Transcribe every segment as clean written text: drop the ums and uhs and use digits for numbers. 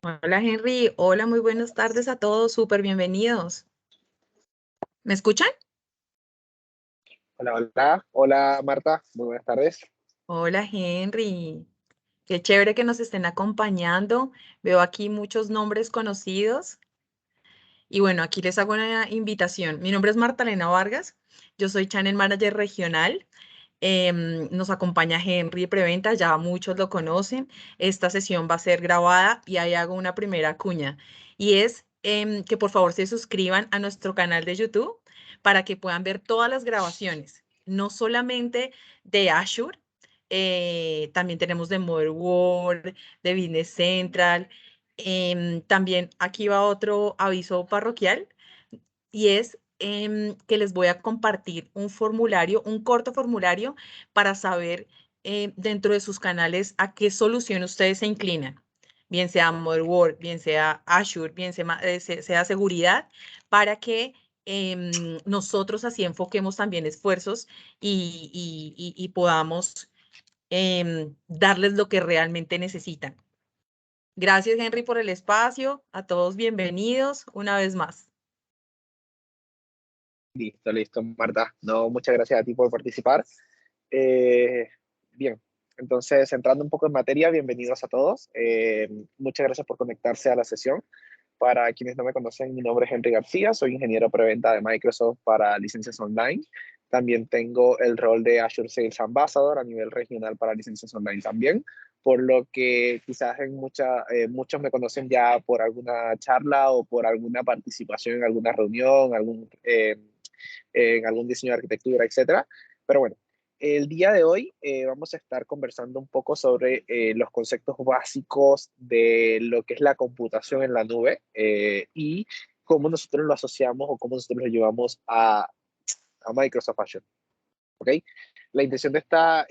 Hola Henry, hola, muy buenas tardes a todos, súper bienvenidos. ¿Me escuchan? Hola, hola, hola Marta, muy buenas tardes. Hola Henry, qué chévere que nos estén acompañando. Veo aquí muchos nombres conocidos y bueno, aquí les hago una invitación. Mi nombre es Martalena Vargas, yo soy Channel Manager Regional. Nos acompaña Henry Preventa, ya muchos lo conocen. Esta sesión va a ser grabada y ahí hago una primera cuña. Y es que por favor se suscriban a nuestro canal de YouTube para que puedan ver todas las grabaciones, no solamente de Azure, también tenemos de Motherboard, de Business Central. También aquí va otro aviso parroquial y es que les voy a compartir un formulario, un corto formulario para saber dentro de sus canales a qué solución ustedes se inclinan, bien sea Motherboard, bien sea Azure, bien sea seguridad, para que nosotros así enfoquemos también esfuerzos y podamos darles lo que realmente necesitan. Gracias, Henry, por el espacio. A todos bienvenidos una vez más. Listo, listo, Marta. No, muchas gracias a ti por participar. Eh, bien, entonces entrando un poco en materia, bienvenidos a todos. Muchas gracias por conectarse a la sesión. Para quienes no me conocen, mi nombre es Henry García, soy ingeniero preventa de Microsoft para licencias online. También tengo el rol de Azure Sales Ambassador a nivel regional para licencias online también, por lo que quizás muchos me conocen ya por alguna charla o por alguna participación en alguna reunión, en algún diseño de arquitectura, etcétera. Pero bueno, el día de hoy vamos a estar conversando un poco sobre los conceptos básicos de lo que es la computación en la nube y cómo nosotros lo asociamos o cómo nosotros lo llevamos a Microsoft Azure. ¿Ok? La intención de esta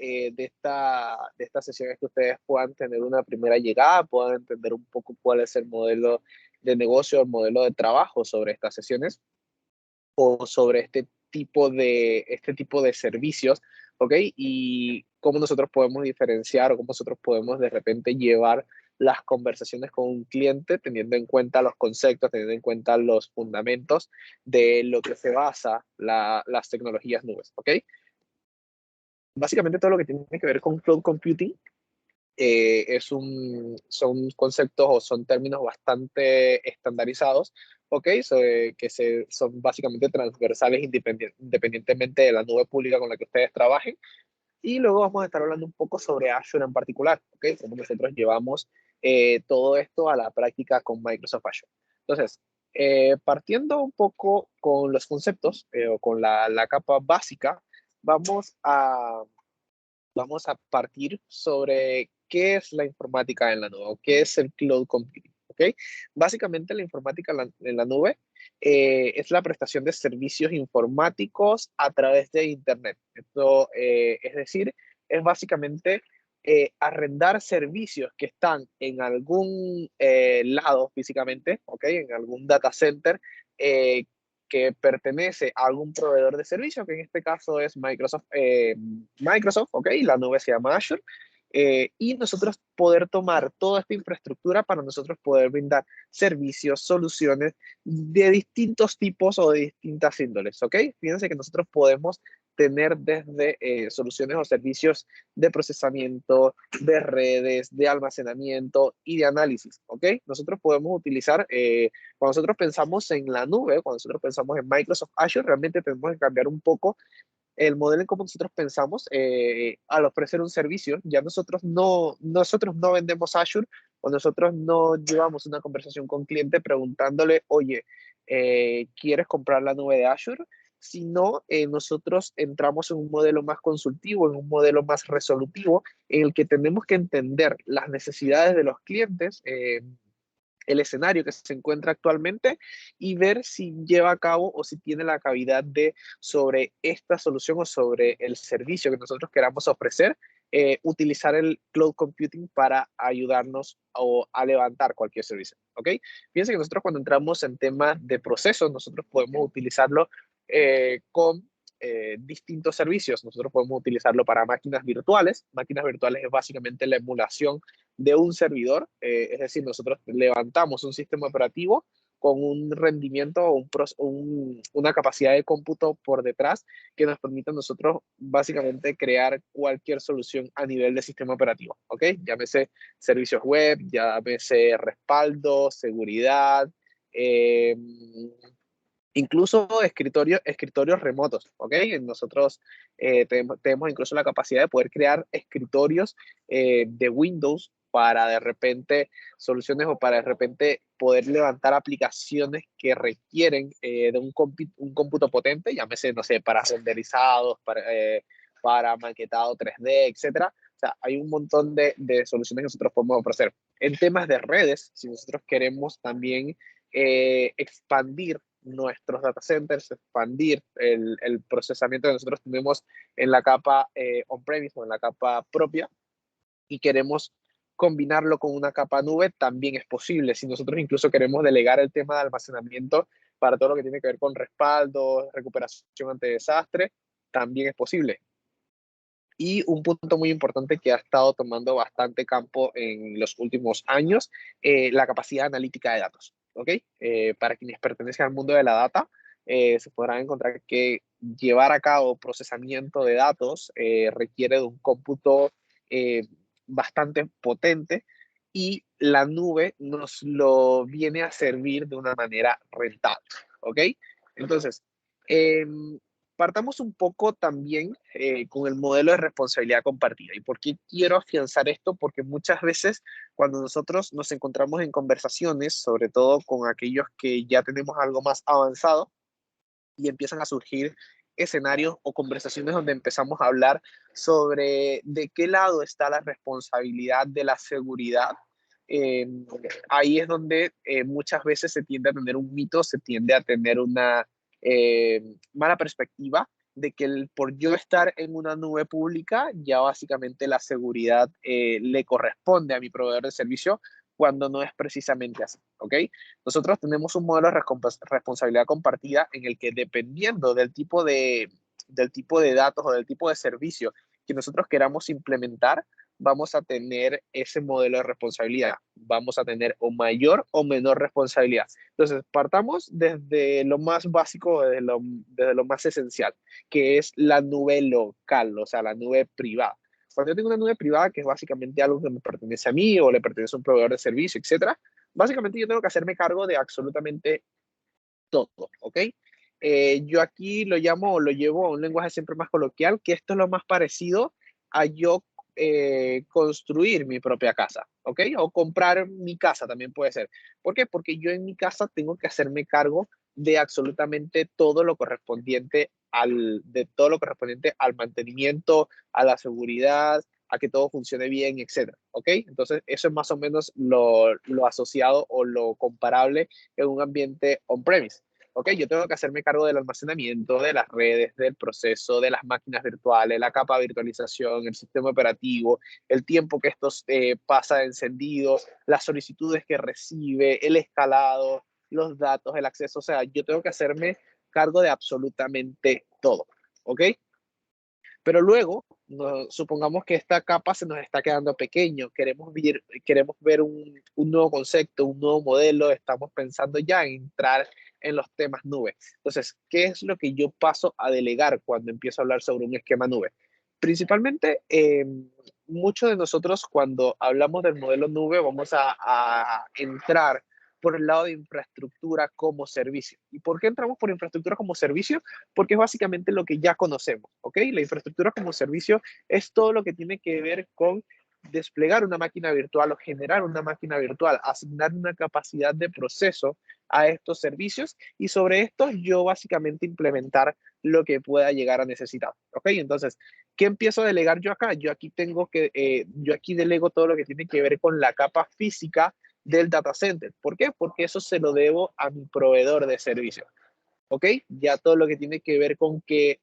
sesión es que ustedes puedan tener una primera llegada, puedan entender un poco cuál es el modelo de negocio, el modelo de trabajo sobre estas sesiones o sobre este tipo de servicios, ¿ok? Y cómo nosotros podemos diferenciar o cómo nosotros podemos de repente llevar las conversaciones con un cliente teniendo en cuenta los conceptos, teniendo en cuenta los fundamentos de lo que se basa las tecnologías nubes, ¿ok? Básicamente todo lo que tiene que ver con cloud computing son conceptos o son términos bastante estandarizados, ¿ok? Son básicamente transversales independientemente de la nube pública con la que ustedes trabajen. Y luego vamos a estar hablando un poco sobre Azure en particular, ¿ok? Cómo nosotros llevamos todo esto a la práctica con Microsoft Azure. Entonces, partiendo un poco con los conceptos o con la capa básica, vamos a vamos a partir sobre qué es la informática en la nube o qué es el cloud computing. ¿Ok? Básicamente la informática en la nube es la prestación de servicios informáticos a través de Internet. Esto es decir, es básicamente arrendar servicios que están en algún lado físicamente, ¿ok? En algún data center eh, que pertenece a algún proveedor de servicio, que en este caso es Microsoft, ¿ok? La nube se llama Azure. Y nosotros poder tomar toda esta infraestructura para nosotros poder brindar servicios, soluciones de distintos tipos o de distintas índoles, ¿ok? Fíjense que nosotros podemos tener desde soluciones o servicios de procesamiento, de redes, de almacenamiento y de análisis, ¿ok? Nosotros podemos utilizar cuando nosotros pensamos en la nube, cuando nosotros pensamos en Microsoft Azure, realmente tenemos que cambiar un poco el modelo en cómo nosotros pensamos al ofrecer un servicio. Ya nosotros no vendemos Azure o nosotros no llevamos una conversación con cliente preguntándole, oye, ¿quieres comprar la nube de Azure? Sino nosotros entramos en un modelo más consultivo, en un modelo más resolutivo, en el que tenemos que entender las necesidades de los clientes, el escenario que se encuentra actualmente y ver si lleva a cabo o si tiene la cavidad de sobre esta solución o sobre el servicio que nosotros queramos ofrecer, utilizar el cloud computing para ayudarnos o a levantar cualquier servicio, ¿ok? Fíjense que nosotros cuando entramos en temas de procesos, nosotros podemos utilizarlo con distintos servicios. Nosotros podemos utilizarlo para máquinas virtuales. Máquinas virtuales es básicamente la emulación de un servidor, es decir, nosotros levantamos un sistema operativo con un rendimiento o una capacidad de cómputo por detrás que nos permita a nosotros básicamente crear cualquier solución a nivel de sistema operativo, ¿ok? Llámese servicios web, llámese respaldo, seguridad, eh, incluso escritorios remotos, ¿ok? Nosotros tenemos incluso la capacidad de poder crear escritorios de Windows para de repente soluciones o para de repente poder levantar aplicaciones que requieren de un cómputo potente, llámese, no sé, para renderizados, para maquetado 3D, etcétera. O sea, hay un montón de soluciones que nosotros podemos ofrecer. En temas de redes, si nosotros queremos también expandir nuestros data centers, expandir el procesamiento que nosotros tenemos en la capa on-premise o en la capa propia y queremos combinarlo con una capa nube, también es posible. Si nosotros incluso queremos delegar el tema de almacenamiento para todo lo que tiene que ver con respaldo, recuperación ante desastre, también es posible. Y un punto muy importante que ha estado tomando bastante campo en los últimos años, la capacidad analítica de datos. ¿Ok? Para quienes pertenecen al mundo de la data, se podrán encontrar que llevar a cabo procesamiento de datos requiere de un cómputo eh, bastante potente y la nube nos lo viene a servir de una manera rentable. ¿Ok? Entonces, eh, partamos un poco también con el modelo de responsabilidad compartida. ¿Y por qué quiero afianzar esto? Porque muchas veces cuando nosotros nos encontramos en conversaciones, sobre todo con aquellos que ya tenemos algo más avanzado, y empiezan a surgir escenarios o conversaciones donde empezamos a hablar sobre de qué lado está la responsabilidad de la seguridad. Eh, Ahí es donde muchas veces se tiende a tener un mito, se tiende a tener una mala perspectiva de que por yo estar en una nube pública, ya básicamente la seguridad le corresponde a mi proveedor de servicio, cuando no es precisamente así, ¿ok? Nosotros tenemos un modelo de responsabilidad compartida en el que dependiendo del tipo de datos o del tipo de servicio que nosotros queramos implementar, vamos a tener ese modelo de responsabilidad. Vamos a tener o mayor o menor responsabilidad. Entonces, partamos desde lo más básico, desde lo más esencial, que es la nube local, o sea, la nube privada. Cuando yo tengo una nube privada, que es básicamente algo que me pertenece a mí o le pertenece a un proveedor de servicio, etcétera, básicamente yo tengo que hacerme cargo de absolutamente todo, ¿ok? Yo aquí lo llamo o lo llevo a un lenguaje siempre más coloquial, que esto es lo más parecido a yo construir mi propia casa, ¿ok? O comprar mi casa también puede ser. ¿Por qué? Porque yo en mi casa tengo que hacerme cargo de absolutamente todo lo correspondiente de todo lo correspondiente al mantenimiento, a la seguridad, a que todo funcione bien, etcétera, ¿ok? Entonces, eso es más o menos lo asociado o lo comparable en un ambiente on-premise. Ok, yo tengo que hacerme cargo del almacenamiento, de las redes, del proceso, de las máquinas virtuales, la capa de virtualización, el sistema operativo, el tiempo que esto pasa encendido, las solicitudes que recibe, el escalado, los datos, el acceso. O sea, yo tengo que hacerme cargo de absolutamente todo. ¿Ok? Pero luego, supongamos que esta capa se nos está quedando pequeño, queremos ver un nuevo concepto, un nuevo modelo, estamos pensando ya en entrar en los temas nube. Entonces, ¿qué es lo que yo paso a delegar cuando empiezo a hablar sobre un esquema nube? Principalmente, muchos de nosotros cuando hablamos del modelo nube vamos a entrar por el lado de infraestructura como servicio. ¿Y por qué entramos por infraestructura como servicio? Porque es básicamente lo que ya conocemos, ¿ok? La infraestructura como servicio es todo lo que tiene que ver con desplegar una máquina virtual o generar una máquina virtual, asignar una capacidad de proceso a estos servicios y sobre esto yo básicamente implementar lo que pueda llegar a necesitar, ¿ok? Entonces, ¿qué empiezo a delegar yo acá? Yo aquí delego todo lo que tiene que ver con la capa física del data center. ¿Por qué? Porque eso se lo debo a mi proveedor de servicio. ¿Ok? Ya todo lo que tiene que ver con que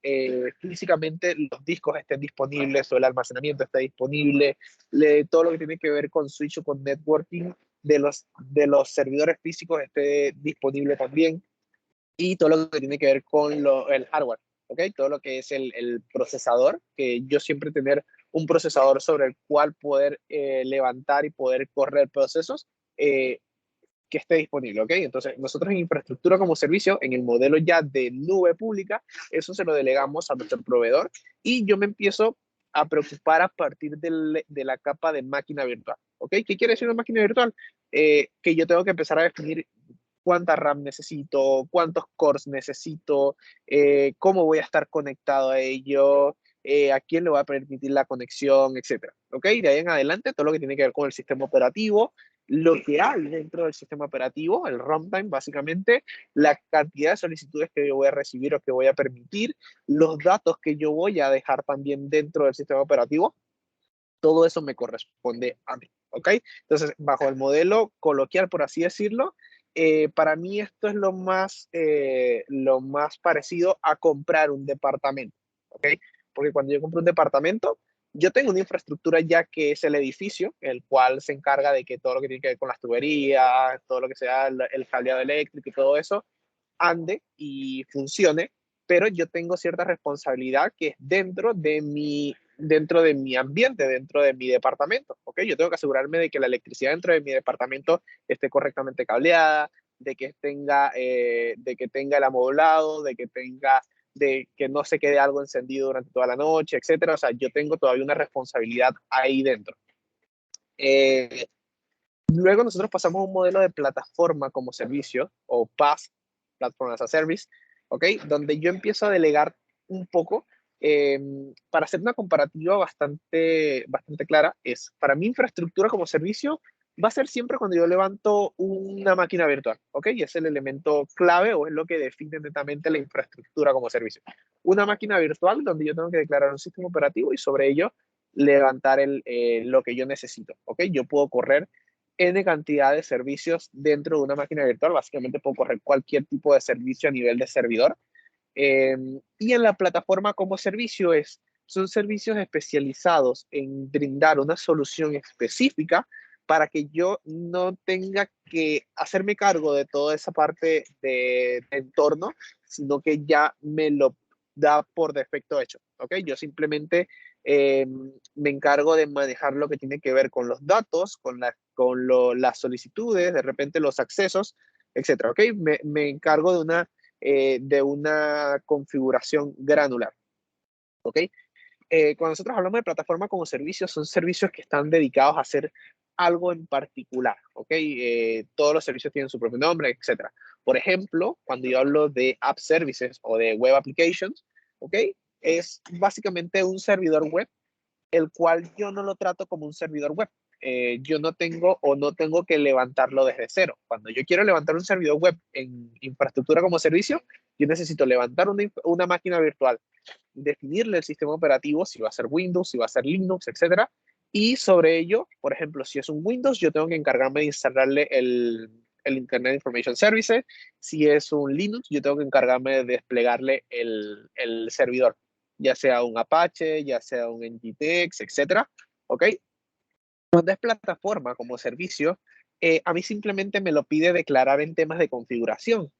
físicamente los discos estén disponibles o el almacenamiento esté disponible, todo lo que tiene que ver con switch o con networking de los servidores físicos esté disponible también y todo lo que tiene que ver con el hardware, ¿ok? Todo lo que es el procesador, que yo siempre tener un procesador sobre el cual poder levantar y poder correr procesos que esté disponible, ¿ok? Entonces, nosotros en infraestructura como servicio, en el modelo ya de nube pública, eso se lo delegamos a nuestro proveedor y yo me empiezo a preocupar a partir de la capa de máquina virtual, ¿ok? ¿Qué quiere decir una máquina virtual? Que yo tengo que empezar a definir cuánta RAM necesito, cuántos cores necesito, cómo voy a estar conectado a ello, a quién le va a permitir la conexión, etcétera. ¿Ok? De ahí en adelante, todo lo que tiene que ver con el sistema operativo, lo que hay dentro del sistema operativo, el runtime, básicamente, la cantidad de solicitudes que yo voy a recibir o que voy a permitir, los datos que yo voy a dejar también dentro del sistema operativo, todo eso me corresponde a mí. ¿Ok? Entonces, bajo el modelo coloquial, por así decirlo, para mí esto es lo más parecido a comprar un departamento. ¿Ok? Porque cuando yo compro un departamento, yo tengo una infraestructura ya que es el edificio, el cual se encarga de que todo lo que tiene que ver con las tuberías, todo lo que sea el cableado eléctrico y todo eso, ande y funcione, pero yo tengo cierta responsabilidad que es dentro de mi ambiente, dentro de mi departamento, ¿ok? Yo tengo que asegurarme de que la electricidad dentro de mi departamento esté correctamente cableada, de que tenga el amoblado, de que no se quede algo encendido durante toda la noche, etcétera. O sea, yo tengo todavía una responsabilidad ahí dentro. Eh, Luego nosotros pasamos a un modelo de plataforma como servicio o PaaS, Platform as a Service, ¿ok? Donde yo empiezo a delegar un poco eh, para hacer una comparativa bastante clara. Para mi infraestructura como servicio va a ser siempre cuando yo levanto una máquina virtual, ¿ok? Y es el elemento clave o es lo que define netamente la infraestructura como servicio. Una máquina virtual donde yo tengo que declarar un sistema operativo y sobre ello levantar lo que yo necesito, ¿ok? Yo puedo correr N cantidad de servicios dentro de una máquina virtual. Básicamente puedo correr cualquier tipo de servicio a nivel de servidor. Eh, y en la plataforma como servicio son servicios especializados en brindar una solución específica para que yo no tenga que hacerme cargo de toda esa parte de entorno, sino que ya me lo da por defecto hecho. ¿Ok? Yo simplemente eh, me encargo de manejar lo que tiene que ver con los datos, las solicitudes, de repente los accesos, etcétera. ¿Ok? Me encargo de una configuración granular. ¿Ok? Cuando nosotros hablamos de plataforma como servicios, son servicios que están dedicados a hacer algo en particular. ¿Ok? Todos los servicios tienen su propio nombre, etcétera. Por ejemplo, cuando yo hablo de app services o de web applications, ¿ok? Es básicamente un servidor web el cual yo no lo trato como un servidor web. Yo no tengo que levantarlo desde cero. Cuando yo quiero levantar un servidor web en infraestructura como servicio, yo necesito levantar una máquina virtual, definirle el sistema operativo, si va a ser Windows, si va a ser Linux, etcétera. Y sobre ello, por ejemplo, si es un Windows, yo tengo que encargarme de instalarle el Internet Information Services. Si es un Linux, yo tengo que encargarme de desplegarle el servidor, ya sea un Apache, ya sea un Nginx, etcétera. ¿Ok? Cuando es plataforma como servicio, a mí simplemente me lo pide declarar en temas de configuración.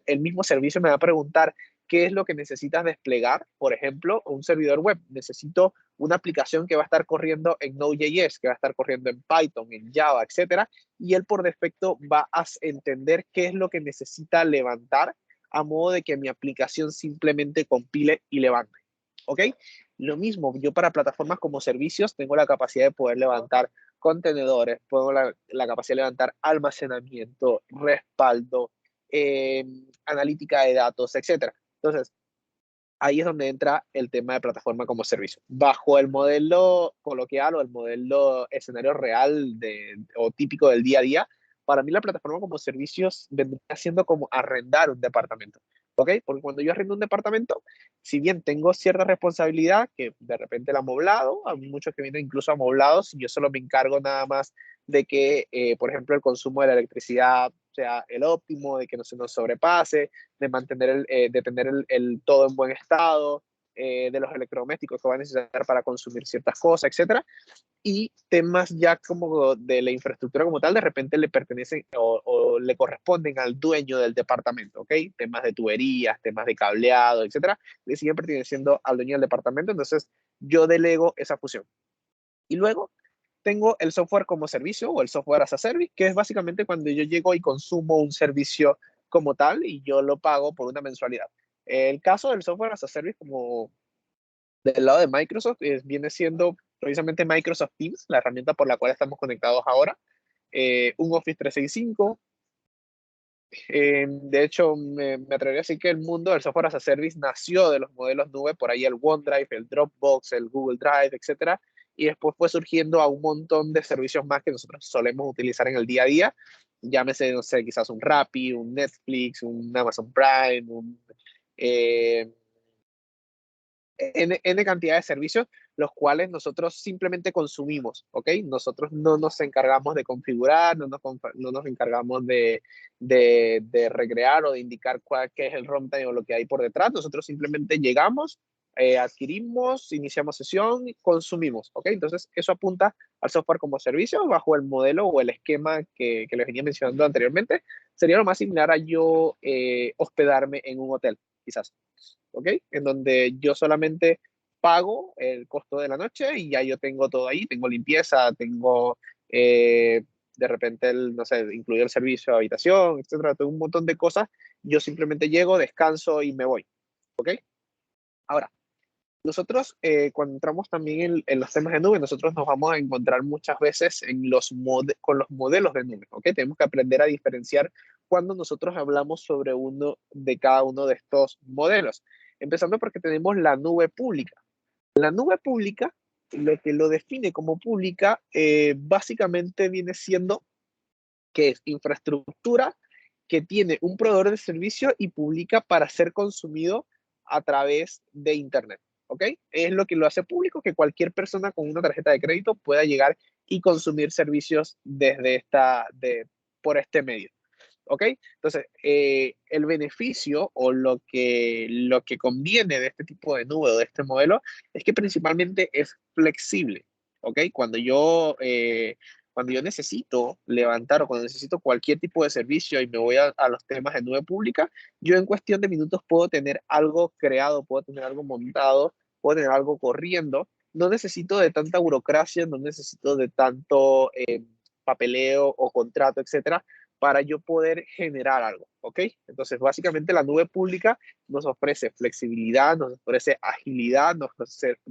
El mismo servicio me va a preguntar qué es lo que necesitas desplegar. Por ejemplo, un servidor web. Necesito una aplicación que va a estar corriendo en Node.js, que va a estar corriendo en Python, en Java, etcétera. Y él por defecto va a entender qué es lo que necesita levantar a modo de que mi aplicación simplemente compile y levante. ¿Ok? Lo mismo, yo para plataformas como servicios tengo la capacidad de poder levantar contenedores, tengo la capacidad de levantar almacenamiento, respaldo, analítica de datos, etcétera. Entonces, ahí es donde entra el tema de plataforma como servicio. Bajo el modelo coloquial o el modelo escenario real o típico del día a día, para mí la plataforma como servicios vendría siendo como arrendar un departamento. ¿Ok? Porque cuando yo arrendo un departamento, si bien tengo cierta responsabilidad, que de repente el amoblado, hay muchos que vienen incluso amoblados, y yo solo me encargo nada más de que, por ejemplo, el consumo de la electricidad sea el óptimo, de que no se nos sobrepase, de tener todo en buen estado, de los electrodomésticos que va a necesitar para consumir ciertas cosas, etcétera. Y temas ya como de la infraestructura como tal, de repente le pertenecen o le corresponden al dueño del departamento, ¿ok? Temas de tuberías, temas de cableado, etcétera, le siguen perteneciendo al dueño del departamento, entonces yo delego esa fusión. Y luego tengo el software como servicio o el software as a service, que es básicamente cuando yo llego y consumo un servicio como tal y yo lo pago por una mensualidad. El caso del software as a service como del lado de Microsoft viene siendo precisamente Microsoft Teams, la herramienta por la cual estamos conectados ahora, un Office 365. De hecho, me atrevería a decir que el mundo del software as a service nació de los modelos nube, por ahí el OneDrive, el Dropbox, el Google Drive, etcétera, y después fue surgiendo a un montón de servicios más que nosotros solemos utilizar en el día a día. Llámese, no sé, quizás un Rappi, un Netflix, un Amazon Prime, eh, N cantidad de servicios, los cuales nosotros simplemente consumimos, ¿ok? Nosotros no nos encargamos de configurar, no nos encargamos de recrear o de indicar qué es el runtime o lo que hay por detrás. Nosotros simplemente llegamos, adquirimos, iniciamos sesión, consumimos, ¿ok? Entonces, eso apunta al software como servicio bajo el modelo o el esquema que les venía mencionando anteriormente. Sería lo más similar a yo hospedarme en un hotel, quizás. ¿Ok? En donde yo solamente pago el costo de la noche y ya yo tengo todo ahí, tengo limpieza, tengo de repente, no sé, incluido el servicio de habitación, etcétera, tengo un montón de cosas. Yo simplemente llego, descanso y me voy. ¿Ok? Ahora, nosotros cuando entramos también en los temas de nube, nosotros nos vamos a encontrar muchas veces con los modelos de nube, ¿ok? Tenemos que aprender a diferenciar cuando nosotros hablamos sobre uno de cada uno de estos modelos. Empezando porque tenemos la nube pública. La nube pública, lo que lo define como pública, básicamente viene siendo que es infraestructura que tiene un proveedor de servicio y publica para ser consumido a través de Internet. ¿Ok? Es lo que lo hace público, que cualquier persona con una tarjeta de crédito pueda llegar y consumir servicios por este medio. ¿Ok? Entonces, el beneficio o lo que conviene de este tipo de nube o de este modelo es que principalmente es flexible. ¿Ok? Cuando yo necesito levantar o cuando necesito cualquier tipo de servicio y me voy a los temas de nube pública, yo en cuestión de minutos puedo tener algo creado, puedo tener algo montado, puedo tener algo corriendo. No necesito de tanta burocracia, no necesito de tanto papeleo o contrato, etcétera, para yo poder generar algo, ¿ok? Entonces, básicamente la nube pública nos ofrece flexibilidad, nos ofrece agilidad, nos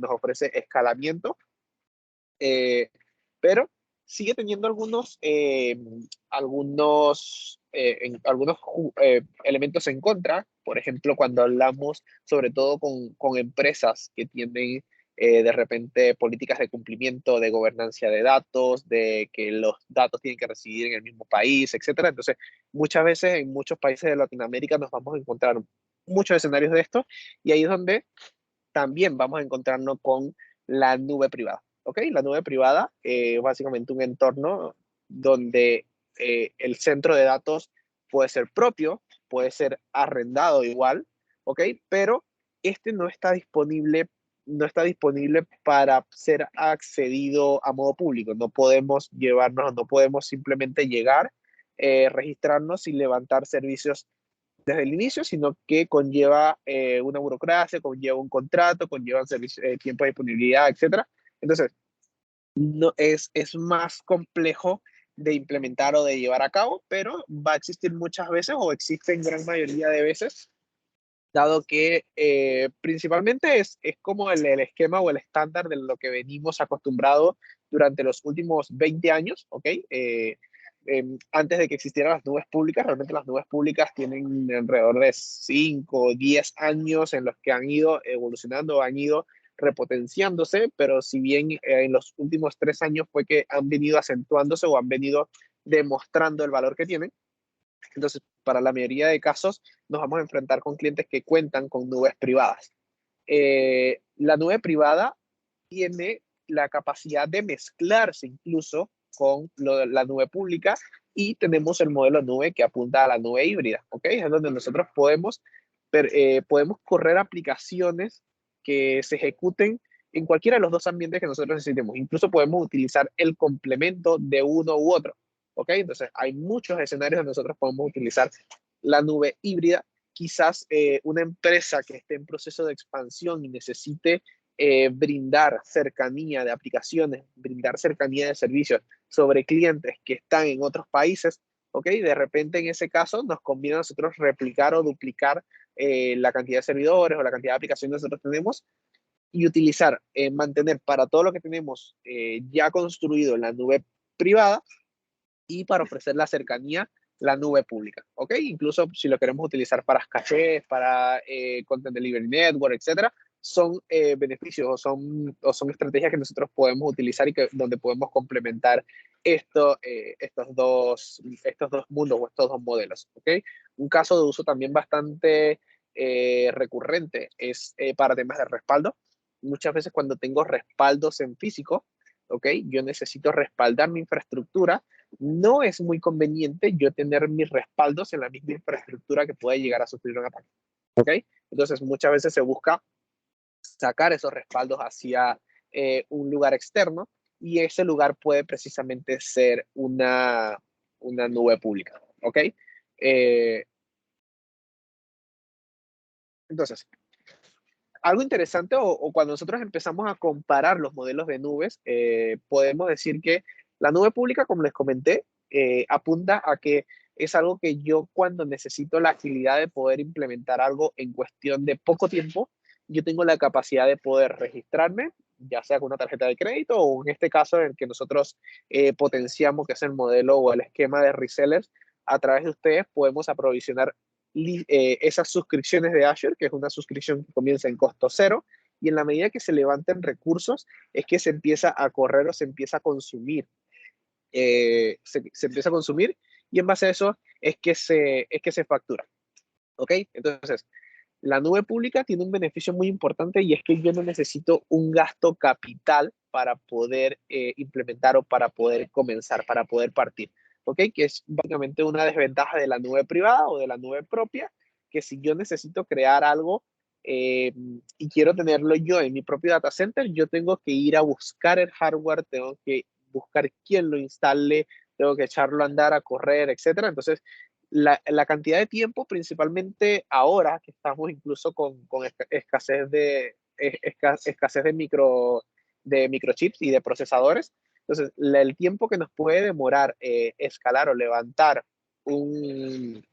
ofrece escalamiento, eh, pero sigue teniendo algunos elementos en contra. Por ejemplo, cuando hablamos sobre todo con empresas que tienen de repente políticas de cumplimiento, de gobernancia de datos, de que los datos tienen que residir en el mismo país, etcétera. Entonces, muchas veces en muchos países de Latinoamérica nos vamos a encontrar muchos escenarios de esto y ahí es donde también vamos a encontrarnos con la nube privada. ¿Ok? La nube privada es básicamente un entorno donde el centro de datos puede ser propio, puede ser arrendado igual, ¿ok? Pero este no está disponible para ser accedido a modo público. No podemos llevarnos, no podemos simplemente llegar, registrarnos y levantar servicios desde el inicio, sino que conlleva una burocracia, conlleva un contrato, conlleva tiempo de disponibilidad, etcétera. Entonces, no, es más complejo de implementar o de llevar a cabo, pero va a existir muchas veces o existe en gran mayoría de veces, dado que principalmente es como el esquema o el estándar de lo que venimos acostumbrados durante los últimos 20 años, ¿ok? Antes de que existieran las nubes públicas, realmente las nubes públicas tienen alrededor de 5 o 10 años en los que han ido evolucionando, han ido repotenciándose, pero si bien en los últimos 3 años fue que han venido acentuándose o han venido demostrando el valor que tienen. Entonces, para la mayoría de casos, nos vamos a enfrentar con clientes que cuentan con nubes privadas. La nube privada tiene la capacidad de mezclarse incluso con la nube pública y tenemos el modelo nube que apunta a la nube híbrida, ¿ok? Es donde nosotros podemos correr aplicaciones que se ejecuten en cualquiera de los dos ambientes que nosotros necesitemos. Incluso podemos utilizar el complemento de uno u otro. ¿Ok? Entonces, hay muchos escenarios donde nosotros podemos utilizar la nube híbrida. Quizás una empresa que esté en proceso de expansión y necesite brindar cercanía de aplicaciones, brindar cercanía de servicios sobre clientes que están en otros países, ¿ok? De repente en ese caso nos conviene a nosotros replicar o duplicar la cantidad de servidores o la cantidad de aplicaciones que nosotros tenemos y utilizar, mantener para todo lo que tenemos ya construido en la nube privada y para ofrecer la cercanía, la nube pública, ¿ok? Incluso si lo queremos utilizar para cachés, para Content Delivery Network, etcétera, son beneficios o son estrategias que nosotros podemos utilizar y donde podemos complementar estos dos mundos o estos dos modelos, ¿ok? Un caso de uso también bastante recurrente es para temas de respaldo. Muchas veces cuando tengo respaldos en físico, ¿ok? Yo necesito respaldar mi infraestructura. No es muy conveniente yo tener mis respaldos en la misma infraestructura que puede llegar a sufrir un ataque. ¿Ok? Entonces, muchas veces se busca sacar esos respaldos hacia un lugar externo y ese lugar puede precisamente ser una nube pública. ¿Ok? Eh, entonces, algo interesante o cuando nosotros empezamos a comparar los modelos de nubes, podemos decir que la nube pública, como les comenté, apunta a que es algo que yo cuando necesito la agilidad de poder implementar algo en cuestión de poco tiempo, yo tengo la capacidad de poder registrarme, ya sea con una tarjeta de crédito o en este caso en el que nosotros potenciamos, que es el modelo o el esquema de resellers, a través de ustedes podemos aprovisionar esas suscripciones de Azure, que es una suscripción que comienza en costo cero, y en la medida que se levanten recursos, es que se empieza a correr o se empieza a consumir. Se empieza a consumir y en base a eso es que se factura. ¿Ok? Entonces, la nube pública tiene un beneficio muy importante y es que yo no necesito un gasto capital para poder implementar o para poder comenzar, para poder partir. ¿Ok? Que es básicamente una desventaja de la nube privada o de la nube propia, que si yo necesito crear algo y quiero tenerlo yo en mi propio data center, yo tengo que ir a buscar el hardware, tengo que buscar quién lo instale, tengo que echarlo a andar, a correr, etcétera. Entonces, la cantidad de tiempo, principalmente ahora que estamos incluso con escasez de microchips y de procesadores. Entonces, el tiempo que nos puede demorar escalar o levantar un,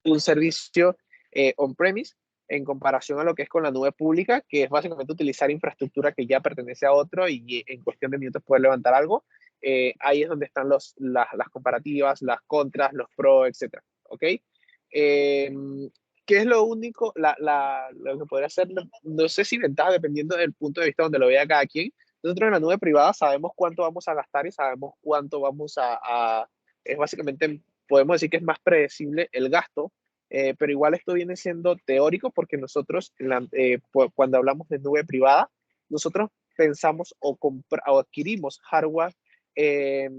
un servicio on-premise en comparación a lo que es con la nube pública, que es básicamente utilizar infraestructura que ya pertenece a otro y en cuestión de minutos poder levantar algo. Ahí es donde están las comparativas, las contras, los pros, etcétera. ¿Ok? Eh, ¿Qué es lo único, lo que podría ser, no sé si ventaja, dependiendo del punto de vista donde lo vea cada quien? Nosotros en la nube privada sabemos cuánto vamos a gastar y sabemos cuánto vamos es básicamente, podemos decir que es más predecible el gasto, pero igual esto viene siendo teórico porque nosotros, cuando hablamos de nube privada, nosotros pensamos o eh,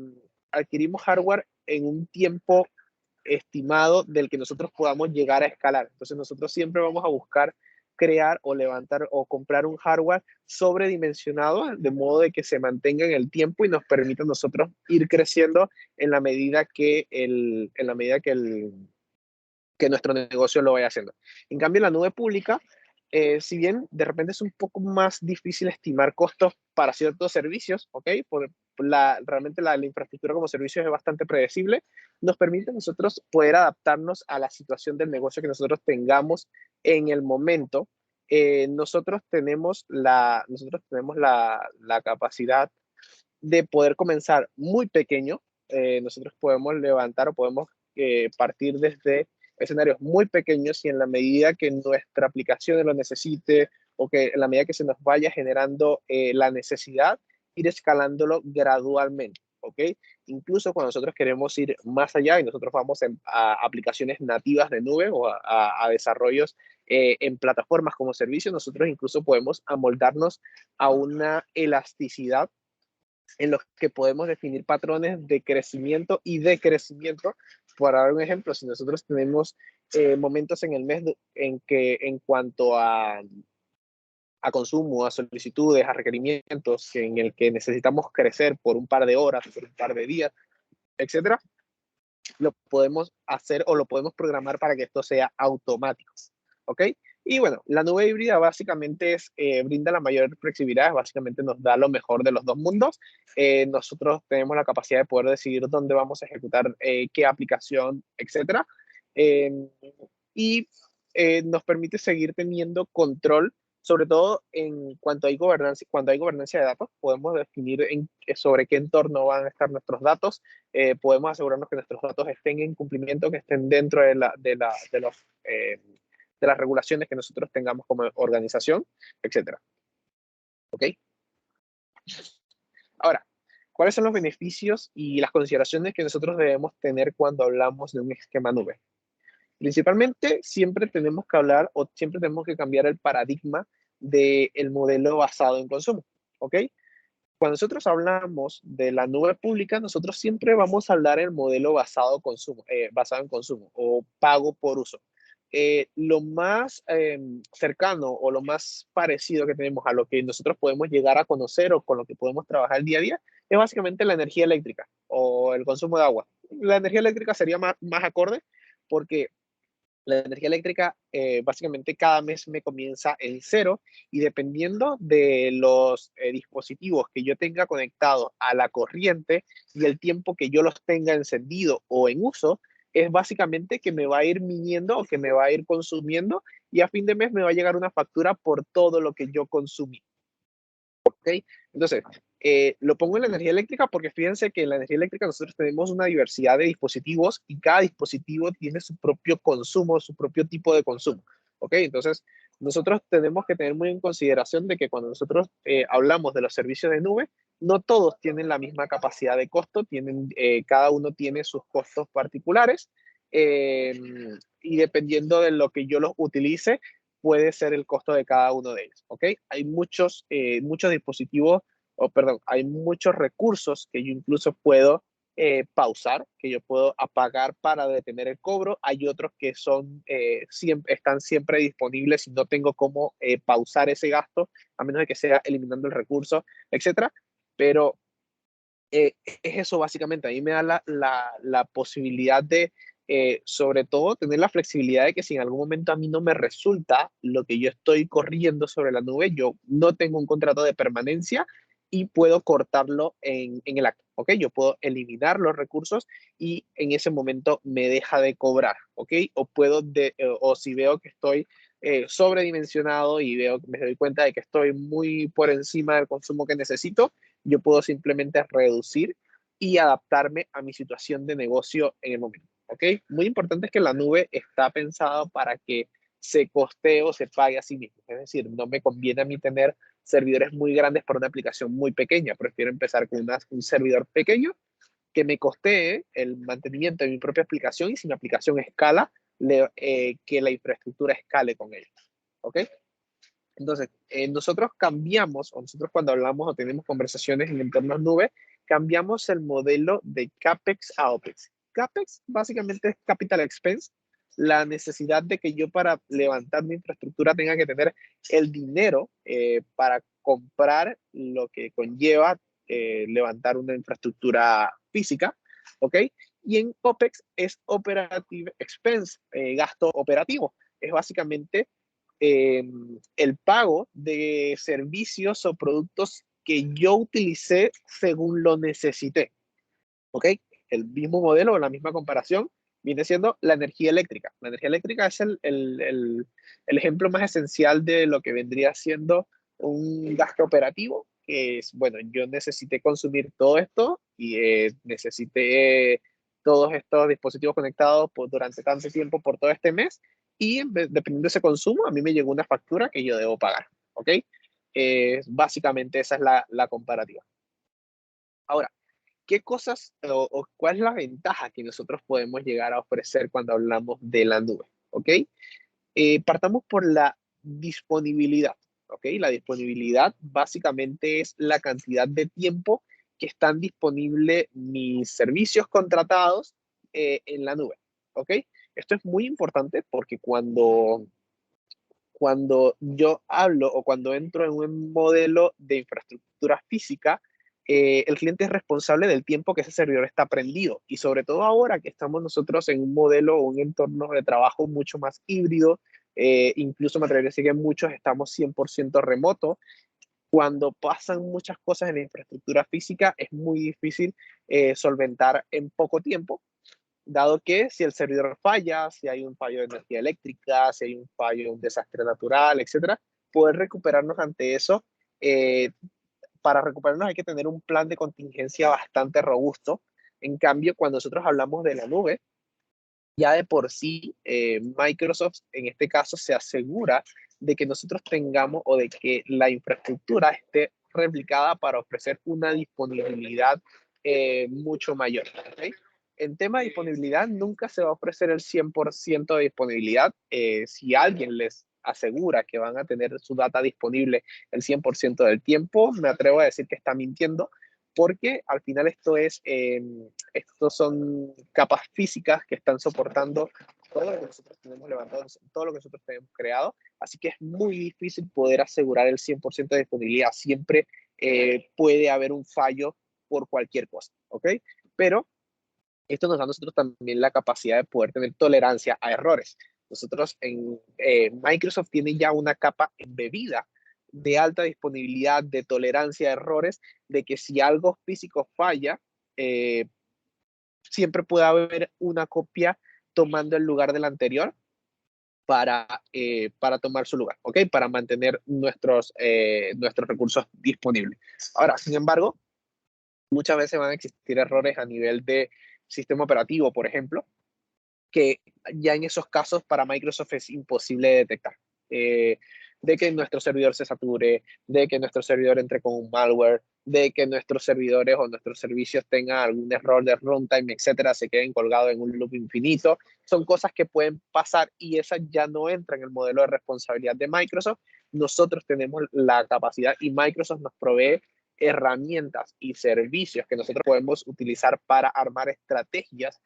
adquirimos hardware en un tiempo estimado del que nosotros podamos llegar a escalar. Entonces nosotros siempre vamos a buscar crear o levantar o comprar un hardware sobredimensionado de modo de que se mantenga en el tiempo y nos permita a nosotros ir creciendo en la medida que nuestro negocio lo vaya haciendo. En cambio, la nube pública, si bien de repente es un poco más difícil estimar costos para ciertos servicios, ¿ok? Realmente la infraestructura como servicio es bastante predecible, nos permite a nosotros poder adaptarnos a la situación del negocio que nosotros tengamos en el momento. Nosotros tenemos la capacidad de poder comenzar muy pequeño. Nosotros podemos levantar o podemos partir desde escenarios muy pequeños y en la medida que nuestra aplicación lo necesite o que en la medida que se nos vaya generando la necesidad, ir escalándolo gradualmente. ¿Ok? Incluso cuando nosotros queremos ir más allá y nosotros vamos a aplicaciones nativas de nube o a desarrollos en plataformas como servicio, nosotros incluso podemos amoldarnos a una elasticidad en los que podemos definir patrones de crecimiento y decrecimiento. Por dar un ejemplo, si nosotros tenemos momentos en el mes en que en cuanto a a consumo, a solicitudes, a requerimientos en el que necesitamos crecer por un par de horas, por un par de días, etcétera, lo podemos hacer o lo podemos programar para que esto sea automático. ¿Ok? Y bueno, la nube híbrida básicamente brinda la mayor flexibilidad, básicamente nos da lo mejor de los dos mundos. Nosotros tenemos la capacidad de poder decidir dónde vamos a ejecutar qué aplicación, etcétera. Eh, y nos permite seguir teniendo control, sobre todo en cuando hay gobernanza de datos, podemos definir sobre qué entorno van a estar nuestros datos, podemos asegurarnos que nuestros datos estén en cumplimiento, que estén dentro eh, de las regulaciones que nosotros tengamos como organización, etcétera. ¿Ok? Ahora, ¿cuáles son los beneficios y las consideraciones que nosotros debemos tener cuando hablamos de un esquema nube? Principalmente, siempre tenemos que hablar o siempre tenemos que cambiar el paradigma del modelo basado en consumo. ¿Ok? Cuando nosotros hablamos de la nube pública, nosotros siempre vamos a hablar el modelo basado en consumo o pago por uso. Lo más cercano o lo más parecido que tenemos a lo que nosotros podemos llegar a conocer o con lo que podemos trabajar día a día es básicamente la energía eléctrica o el consumo de agua. La energía eléctrica sería más acorde porque la energía eléctrica básicamente cada mes me comienza en cero y dependiendo de los dispositivos que yo tenga conectados a la corriente y el tiempo que yo los tenga encendido o en uso, es básicamente que me va a ir midiendo o que me va a ir consumiendo y a fin de mes me va a llegar una factura por todo lo que yo consumí. ¿Ok? Entonces, lo pongo en la energía eléctrica porque fíjense que en la energía eléctrica nosotros tenemos una diversidad de dispositivos y cada dispositivo tiene su propio consumo, su propio tipo de consumo. ¿Ok? Entonces, nosotros tenemos que tener muy en consideración de que cuando nosotros hablamos de los servicios de nube, no todos tienen la misma capacidad de costo, cada uno tiene sus costos particulares eh, y dependiendo de lo que yo los utilice, puede ser el costo de cada uno de ellos, ¿ok? Hay muchos dispositivos, o perdón, hay muchos recursos que yo incluso puedo pausar, que yo puedo apagar para detener el cobro. Hay otros que están siempre disponibles y no tengo cómo pausar ese gasto, a menos de que sea eliminando el recurso, etcétera. Pero es eso básicamente, a mí me da la posibilidad de, sobre todo, tener la flexibilidad de que si en algún momento a mí no me resulta lo que yo estoy corriendo sobre la nube, yo no tengo un contrato de permanencia y puedo cortarlo en el acto, ¿ok? Yo puedo eliminar los recursos y en ese momento me deja de cobrar, ¿ok? O si veo que estoy sobredimensionado y me doy cuenta de que estoy muy por encima del consumo que necesito, yo puedo simplemente reducir y adaptarme a mi situación de negocio en el momento. ¿Ok? Muy importante es que la nube está pensada para que se costee o se pague a sí mismo. Es decir, no me conviene a mí tener servidores muy grandes para una aplicación muy pequeña. Prefiero empezar con un servidor pequeño que me costee el mantenimiento de mi propia aplicación y si mi aplicación escala, que la infraestructura escale con ella. ¿Ok? Entonces, nosotros cambiamos, o nosotros cuando hablamos o tenemos conversaciones en entornos nube, cambiamos el modelo de CAPEX a OPEX. CAPEX básicamente es Capital Expense, la necesidad de que yo para levantar mi infraestructura tenga que tener el dinero para comprar lo que conlleva levantar una infraestructura física, ¿ok? Y en OPEX es Operative Expense, gasto operativo. Es básicamente eh, el pago de servicios o productos que yo utilicé según lo necesité. ¿Ok? El mismo modelo o la misma comparación viene siendo la energía eléctrica. La energía eléctrica es el ejemplo más esencial de lo que vendría siendo un gasto operativo, que es, bueno, yo necesité consumir todo esto y necesité todos estos dispositivos conectados durante tanto tiempo por todo este mes y dependiendo de ese consumo, a mí me llegó una factura que yo debo pagar. ¿Ok? Básicamente esa es la comparativa. Ahora, ¿qué cosas o cuál es la ventaja que nosotros podemos llegar a ofrecer cuando hablamos de la nube? ¿Ok? Partamos por la disponibilidad. ¿Ok? La disponibilidad básicamente es la cantidad de tiempo que están disponibles mis servicios contratados en la nube. ¿Ok? Esto es muy importante porque cuando yo hablo o cuando entro en un modelo de infraestructura física, el cliente es responsable del tiempo que ese servidor está prendido. Y sobre todo ahora que estamos nosotros en un modelo o un entorno de trabajo mucho más híbrido, incluso me atrevería a decir que muchos estamos 100% remoto. Cuando pasan muchas cosas en la infraestructura física, es muy difícil solventar en poco tiempo, dado que si el servidor falla, si hay un fallo de energía eléctrica, si hay un fallo, un desastre natural, etcétera, poder recuperarnos ante eso. eh, para recuperarnos hay que tener un plan de contingencia bastante robusto. En cambio, cuando nosotros hablamos de la nube, ya de por sí, Microsoft en este caso se asegura de que nosotros tengamos o de que la infraestructura esté replicada para ofrecer una disponibilidad mucho mayor. ¿Okay? En tema de disponibilidad, nunca se va a ofrecer el 100% de disponibilidad. Si alguien les asegura que van a tener su data disponible el 100% del tiempo, me atrevo a decir que está mintiendo, porque al final estos son capas físicas que están soportando todo lo que nosotros tenemos levantado, todo lo que nosotros tenemos creado, así que es muy difícil poder asegurar el 100% de disponibilidad, siempre puede haber un fallo por cualquier cosa, ¿ok? Pero esto nos da a nosotros también la capacidad de poder tener tolerancia a errores. Nosotros en Microsoft tiene ya una capa embebida de alta disponibilidad, de tolerancia a errores, de que si algo físico falla, eh, siempre puede haber una copia tomando el lugar del anterior para tomar su lugar, ¿ok? Para mantener nuestros recursos disponibles. Ahora, sin embargo, muchas veces van a existir errores a nivel de sistema operativo, por ejemplo, que ya en esos casos para Microsoft es imposible detectar. Eh, de que nuestro servidor se sature, de que nuestro servidor entre con un malware, de que nuestros servidores o nuestros servicios tengan algún error de runtime, etcétera, se queden colgados en un loop infinito. Son cosas que pueden pasar y esas ya no entran en el modelo de responsabilidad de Microsoft. Nosotros tenemos la capacidad y Microsoft nos provee herramientas y servicios que nosotros podemos utilizar para armar estrategias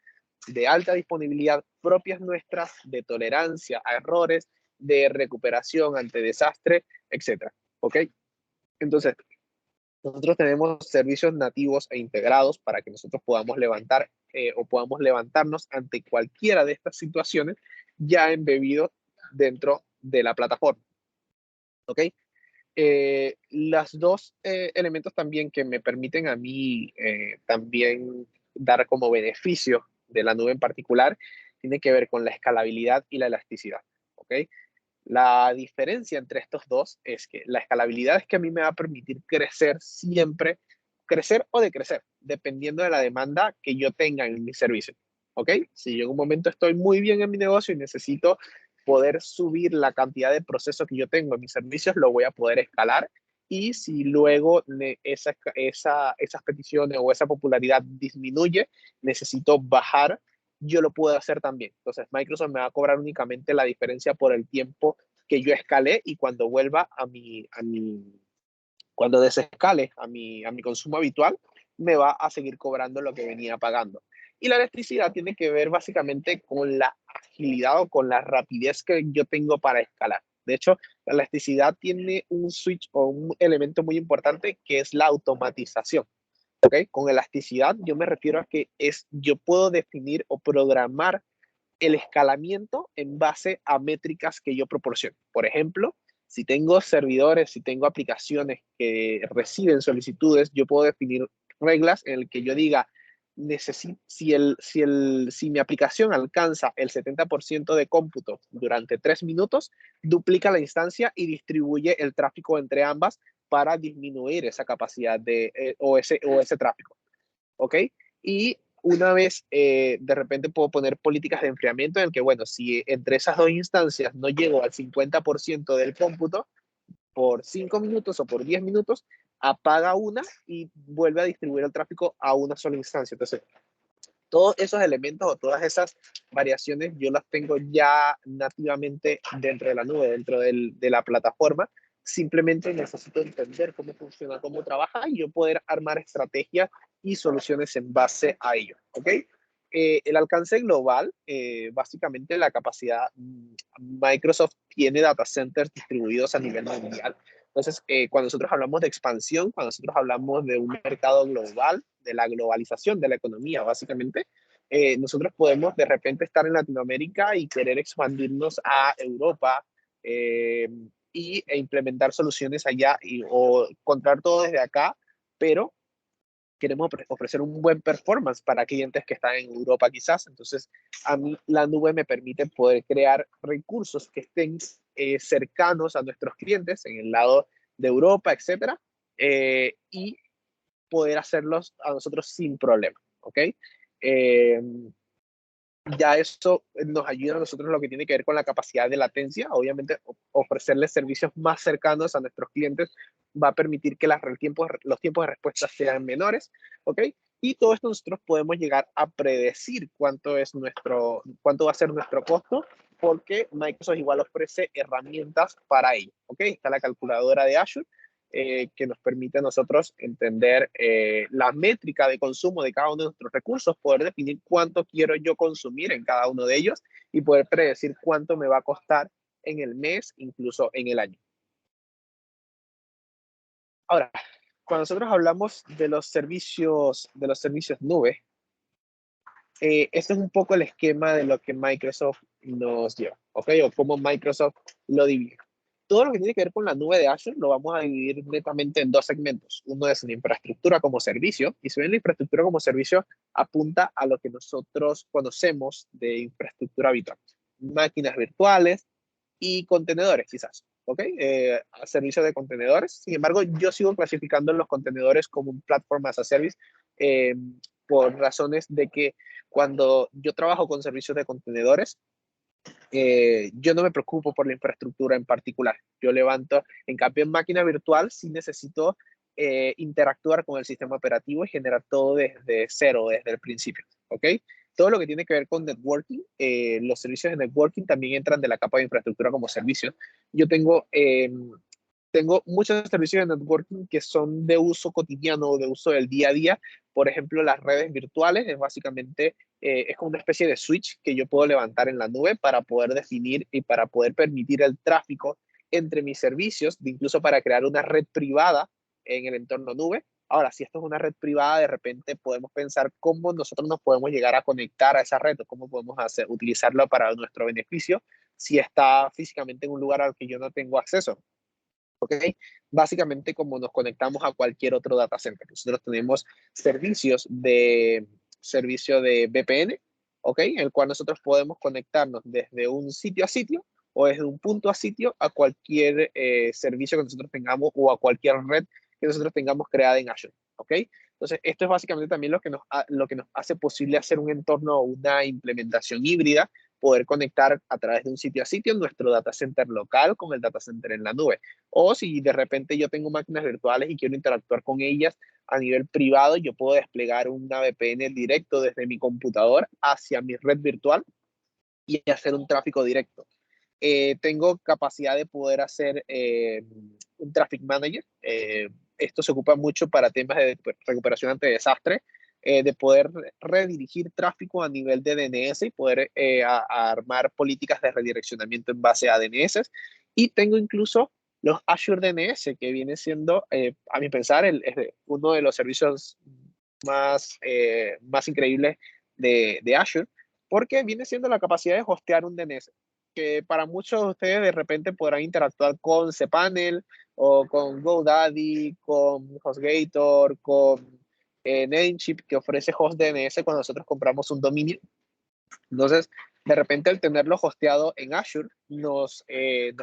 de alta disponibilidad propias nuestras, de tolerancia a errores, de recuperación ante desastre, etcétera. ¿Ok? Entonces, nosotros tenemos servicios nativos e integrados para que nosotros podamos levantar o podamos levantarnos ante cualquiera de estas situaciones ya embebidos dentro de la plataforma. ¿Ok? Las dos elementos también que me permiten a mí también dar como beneficio de la nube en particular tiene que ver con la escalabilidad y la elasticidad. ¿Ok? La diferencia entre estos dos es que la escalabilidad es que a mí me va a permitir crecer siempre, crecer o decrecer, dependiendo de la demanda que yo tenga en mi servicio. ¿Ok? Si yo en un momento estoy muy bien en mi negocio y necesito poder subir la cantidad de procesos que yo tengo en mis servicios, lo voy a poder escalar. Y si luego esas peticiones o esa popularidad disminuye, necesito bajar, yo lo puedo hacer también. Entonces, Microsoft me va a cobrar únicamente la diferencia por el tiempo que yo escalé y cuando vuelva cuando desescale a mi consumo habitual, me va a seguir cobrando lo que venía pagando. Y la electricidad tiene que ver básicamente con la agilidad o con la rapidez que yo tengo para escalar. De hecho, la electricidad tiene un switch o un elemento muy importante que es la automatización. ¿Ok? Con elasticidad yo me refiero a que yo puedo definir o programar el escalamiento en base a métricas que yo proporciono. Por ejemplo, si tengo servidores, si tengo aplicaciones que reciben solicitudes, yo puedo definir reglas en el que yo diga, si mi aplicación alcanza el 70% de cómputo durante 3 minutos, duplica la instancia y distribuye el tráfico entre ambas para disminuir esa capacidad o ese tráfico. ¿Ok? Y una vez, de repente puedo poner políticas de enfriamiento en el que, bueno, si entre esas dos instancias no llego al 50% del cómputo, por 5 minutos o por 10 minutos, apaga una y vuelve a distribuir el tráfico a una sola instancia. Entonces, todos esos elementos o todas esas variaciones yo las tengo ya nativamente dentro de la nube, de la plataforma. Simplemente necesito entender cómo funciona, cómo trabaja y yo poder armar estrategias y soluciones en base a ello. ¿Ok? El alcance global, básicamente la capacidad, Microsoft tiene data centers distribuidos a nivel mundial. Entonces, cuando nosotros hablamos de expansión, cuando nosotros hablamos de un mercado global, de la globalización de la economía, básicamente, nosotros podemos de repente estar en Latinoamérica y querer expandirnos a Europa eh, e implementar soluciones allá o encontrar todo desde acá, pero queremos ofrecer un buen performance para clientes que están en Europa quizás. Entonces, a mí la nube me permite poder crear recursos que estén cercanos a nuestros clientes en el lado de Europa, etcétera, y poder hacerlos a nosotros sin problema, ¿ok? Eh, ya eso nos ayuda a nosotros en lo que tiene que ver con la capacidad de latencia. Obviamente, ofrecerles servicios más cercanos a nuestros clientes va a permitir que los tiempos de respuesta sean menores, ¿ok? Y todo esto nosotros podemos llegar a predecir cuánto va a ser nuestro costo, porque Microsoft igual ofrece herramientas para ello, ¿ok? Está la calculadora de Azure, que nos permite a nosotros entender la métrica de consumo de cada uno de nuestros recursos, poder definir cuánto quiero yo consumir en cada uno de ellos y poder predecir cuánto me va a costar en el mes, incluso en el año. Ahora, cuando nosotros hablamos de los servicios nube, este es un poco el esquema de lo que Microsoft nos lleva, ¿ok? O cómo Microsoft lo divide. Todo lo que tiene que ver con la nube de Azure lo vamos a dividir netamente en dos segmentos. Uno es la infraestructura como servicio, y si bien la infraestructura como servicio apunta a lo que nosotros conocemos de infraestructura habitual, máquinas virtuales y contenedores quizás, ¿ok? Servicio de contenedores. Sin embargo, yo sigo clasificando los contenedores como un platform as a service eh, por razones de que cuando yo trabajo con servicios de contenedores, yo no me preocupo por la infraestructura en particular. Yo levanto, en cambio en máquina virtual sí necesito interactuar con el sistema operativo y generar todo desde cero, desde el principio, ¿ok? Todo lo que tiene que ver con networking, los servicios de networking también entran de la capa de infraestructura como servicio. Yo tengo muchos servicios de networking que son de uso cotidiano, de uso del día a día. Por ejemplo, las redes virtuales es básicamente es como una especie de switch que yo puedo levantar en la nube para poder definir y para poder permitir el tráfico entre mis servicios, incluso para crear una red privada en el entorno nube. Ahora, si esto es una red privada, de repente podemos pensar cómo nosotros nos podemos llegar a conectar a esa red o cómo podemos utilizarlo para nuestro beneficio si está físicamente en un lugar al que yo no tengo acceso. ¿Ok? Básicamente como nos conectamos a cualquier otro data center. Nosotros tenemos servicio de VPN, ¿ok? En el cual nosotros podemos conectarnos desde un sitio a sitio o desde un punto a sitio a cualquier servicio que nosotros tengamos o a cualquier red que nosotros tengamos creada en Azure, ¿ok? Entonces, esto es básicamente también lo que nos hace posible hacer un entorno o una implementación híbrida, poder conectar a través de un sitio a sitio nuestro data center local con el data center en la nube. O si de repente yo tengo máquinas virtuales y quiero interactuar con ellas a nivel privado, yo puedo desplegar una VPN directo desde mi computador hacia mi red virtual y hacer un tráfico directo. Tengo capacidad de poder hacer un traffic manager. Esto se ocupa mucho para temas de recuperación ante desastre, de poder redirigir tráfico a nivel de DNS y poder a armar políticas de redireccionamiento en base a DNS. Y tengo incluso los Azure DNS, que viene siendo, a mi pensar, uno de los servicios más increíbles de Azure, porque viene siendo la capacidad de hostear un DNS que para muchos de ustedes de repente podrán interactuar con cPanel o con GoDaddy, con HostGator, con Namecheap, que ofrece host DNS cuando nosotros compramos un dominio. Entonces, de repente, el tenerlo hosteado en Azure nos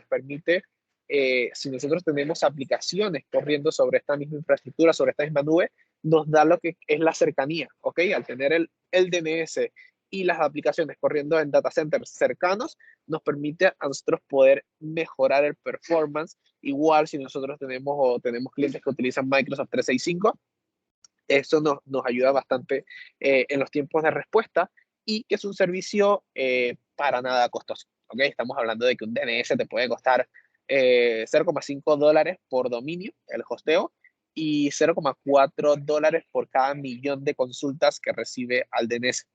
permite, si nosotros tenemos aplicaciones corriendo sobre esta misma infraestructura, sobre esta misma nube, nos da lo que es la cercanía, ¿ok? Al tener el DNS y las aplicaciones corriendo en data centers cercanos, nos permite a nosotros poder mejorar el performance. Igual si nosotros tenemos clientes que utilizan Microsoft 365, eso nos ayuda bastante en los tiempos de respuesta y que es un servicio para nada costoso. ¿Okay? Estamos hablando de que un DNS te puede costar $0,5 por dominio, el hosteo, y $0,4 por cada millón de consultas que recibe al DNS.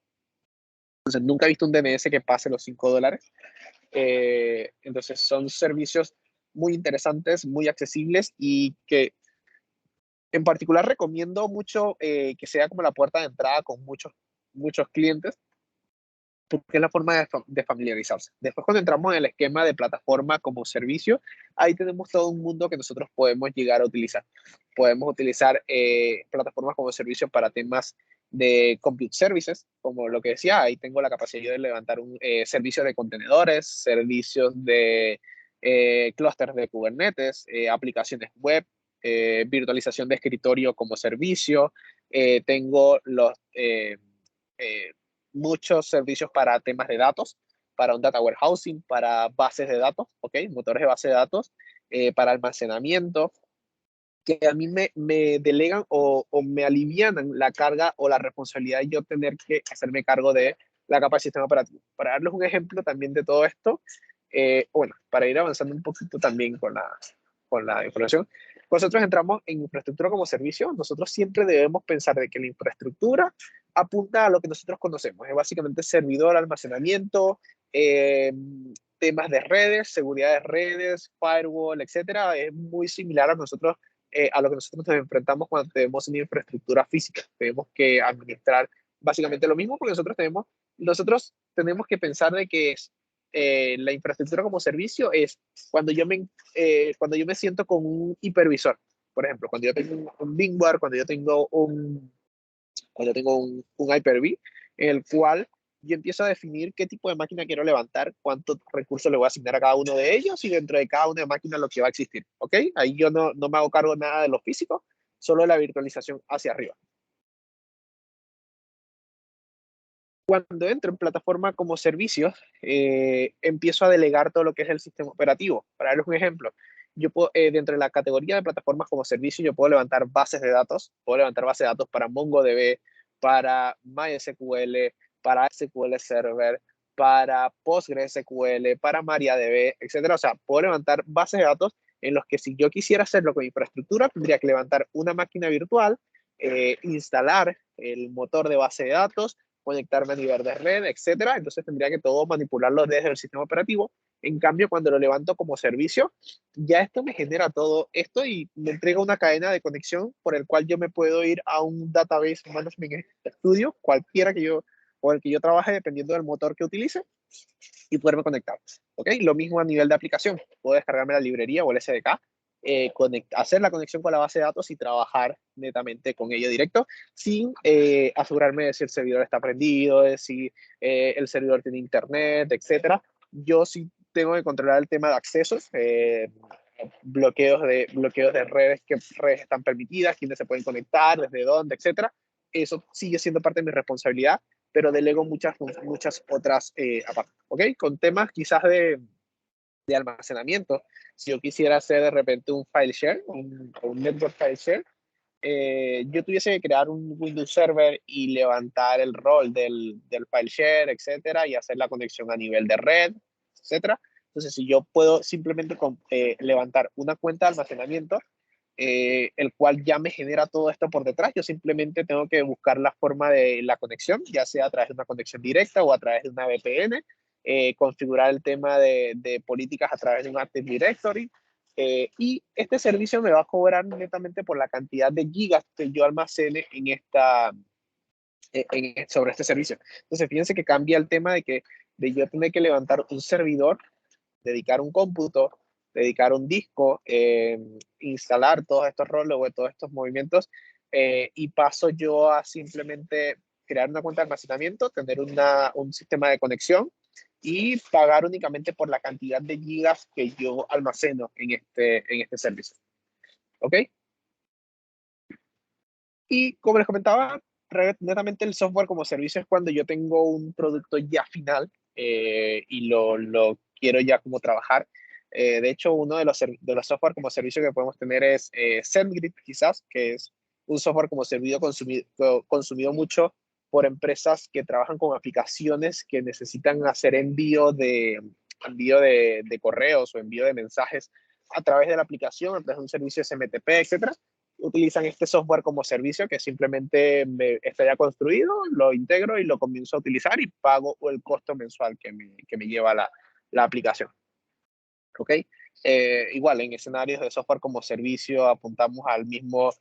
Entonces, nunca he visto un DNS que pase los $5. Entonces, son servicios muy interesantes, muy accesibles y que en particular recomiendo mucho que sea como la puerta de entrada con muchos clientes, porque es la forma de familiarizarse. Después, cuando entramos en el esquema de plataforma como servicio, ahí tenemos todo un mundo que nosotros podemos llegar a utilizar. Podemos utilizar plataformas como servicio para temas de compute services, como lo que decía, ahí tengo la capacidad de levantar un servicio de contenedores, servicios de clústeres de Kubernetes, aplicaciones web, virtualización de escritorio como servicio. Tengo eh, muchos servicios para temas de datos, para un data warehousing, para bases de datos, ¿ok? Motores de base de datos, para almacenamiento, que a mí me delegan o me alivianan la carga o la responsabilidad de yo tener que hacerme cargo de la capa de sistema operativo. Para darles un ejemplo también de todo esto, bueno, para ir avanzando un poquito también con la información, nosotros entramos en infraestructura como servicio, nosotros siempre debemos pensar de que la infraestructura apunta a lo que nosotros conocemos, es básicamente servidor, almacenamiento, temas de redes, seguridad de redes, firewall, etcétera, es muy similar a lo que nosotros nos enfrentamos cuando tenemos una infraestructura física. Tenemos que administrar básicamente lo mismo porque nosotros tenemos que pensar de que la infraestructura como servicio es cuando yo me siento con un hipervisor. Por ejemplo, cuando yo tengo un VMware, cuando yo tengo un Hyper-V, en el cual yo empiezo a definir qué tipo de máquina quiero levantar, cuántos recursos le voy a asignar a cada uno de ellos y dentro de cada una de máquinas lo que va a existir. ¿Ok? Ahí yo no me hago cargo nada de lo físico, solo de la virtualización hacia arriba. Cuando entro en plataforma como servicio, empiezo a delegar todo lo que es el sistema operativo. Para darles un ejemplo, dentro de la categoría de plataformas como servicio, yo puedo levantar bases de datos. Puedo levantar bases de datos para MongoDB, para MySQL, para SQL Server, para PostgreSQL, para MariaDB, etcétera. O sea, puedo levantar bases de datos en los que si yo quisiera hacerlo con infraestructura, tendría que levantar una máquina virtual, instalar el motor de base de datos, conectarme a nivel de red, etcétera. Entonces tendría que todo manipularlo desde el sistema operativo. En cambio, cuando lo levanto como servicio, ya esto me genera todo esto y me entrega una cadena de conexión por el cual yo me puedo ir a un database management studio, cualquiera que yo o el que yo trabaje, dependiendo del motor que utilice, y poderme conectar. ¿Ok? Lo mismo a nivel de aplicación. Puedo descargarme la librería o el SDK, hacer la conexión con la base de datos y trabajar netamente con ello directo, sin asegurarme de si el servidor está prendido, de si el servidor tiene internet, etcétera. Yo sí tengo que controlar el tema de accesos, bloqueos de redes, qué redes están permitidas, quiénes se pueden conectar, desde dónde, etcétera. Eso sigue siendo parte de mi responsabilidad, pero delego muchas otras aparte, ¿ok? Con temas quizás de almacenamiento, si yo quisiera hacer de repente un file share, un network file share, yo tuviese que crear un Windows Server y levantar el rol del file share, etcétera, y hacer la conexión a nivel de red, etcétera. Entonces, si yo puedo simplemente levantar una cuenta de almacenamiento, el cual ya me genera todo esto por detrás. Yo simplemente tengo que buscar la forma de la conexión, ya sea a través de una conexión directa o a través de una VPN, configurar el tema de políticas a través de un Active Directory. Y este servicio me va a cobrar netamente por la cantidad de gigas que yo almacene sobre este servicio. Entonces, fíjense que cambia el tema de yo tener que levantar un servidor, dedicar un cómputo, dedicar un disco, instalar todos estos roles o todos estos movimientos, y paso yo a simplemente crear una cuenta de almacenamiento, tener un sistema de conexión y pagar únicamente por la cantidad de gigas que yo almaceno en este servicio. ¿Ok? Y como les comentaba, netamente el software como servicio es cuando yo tengo un producto ya final, y lo quiero ya como trabajar. De hecho, uno de los software como servicio que podemos tener es SendGrid, quizás, que es un software como servicio consumido mucho por empresas que trabajan con aplicaciones que necesitan hacer envío de correos o envío de mensajes a través de la aplicación, a través de un servicio SMTP, etcétera. utilizan este software como servicio que simplemente está ya construido, lo integro y lo comienzo a utilizar y pago el costo mensual que me lleva la aplicación. ¿Ok? Igual, en escenarios de software como servicio apuntamos al mismo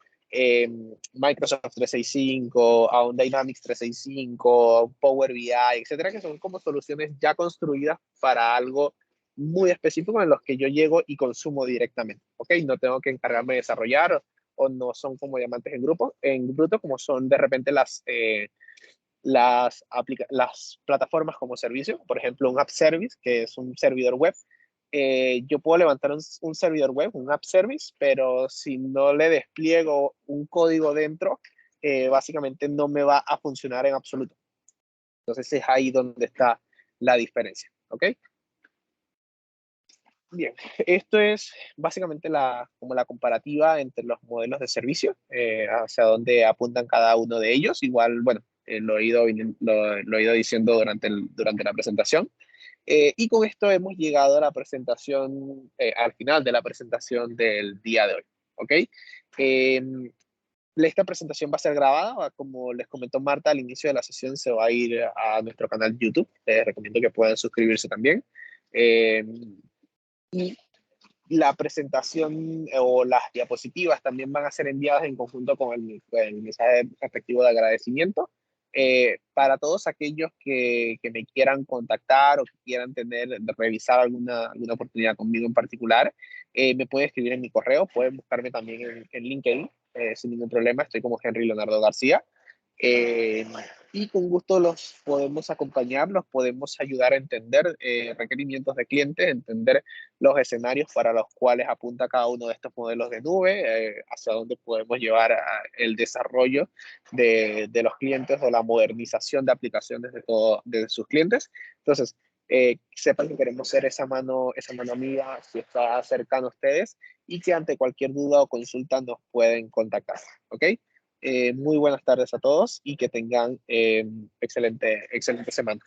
Microsoft 365, a un Dynamics 365, a un Power BI, etcétera, que son como soluciones ya construidas para algo muy específico en los que yo llego y consumo directamente. ¿Ok? No tengo que encargarme de desarrollar o no son como diamantes en bruto, como son de repente las plataformas como servicio, por ejemplo, un app service, que es un servidor web. Yo puedo levantar un servidor web, un app service, pero si no le despliego un código dentro, básicamente no me va a funcionar en absoluto. Entonces es ahí donde está la diferencia. ¿Ok? Bien, esto es básicamente como la comparativa entre los modelos de servicio, hacia dónde apuntan cada uno de ellos. Igual, bueno, lo he ido diciendo durante la presentación. Y con esto hemos llegado a la presentación, al final de la presentación del día de hoy. ¿Ok? Eh, Esta presentación va a ser grabada, como les comentó Marta al inicio de la sesión, se va a ir a nuestro canal YouTube. Les recomiendo que puedan suscribirse también. Eh, y la presentación o las diapositivas también van a ser enviadas en conjunto con el mensaje respectivo de agradecimiento. Para todos aquellos que me quieran contactar o que quieran revisar alguna oportunidad conmigo en particular, me pueden escribir en mi correo, pueden buscarme también en LinkedIn, sin ningún problema, estoy como Henry Leonardo García. Eh, y con gusto los podemos acompañar, los podemos ayudar a entender requerimientos de clientes, entender los escenarios para los cuales apunta cada uno de estos modelos de nube, hacia dónde podemos llevar el desarrollo de los clientes o la modernización de aplicaciones de sus clientes. Entonces, sepan que queremos ser esa mano amiga si está cercano a ustedes y que ante cualquier duda o consulta nos pueden contactar. ¿Ok? Muy buenas tardes a todos y que tengan excelente semana.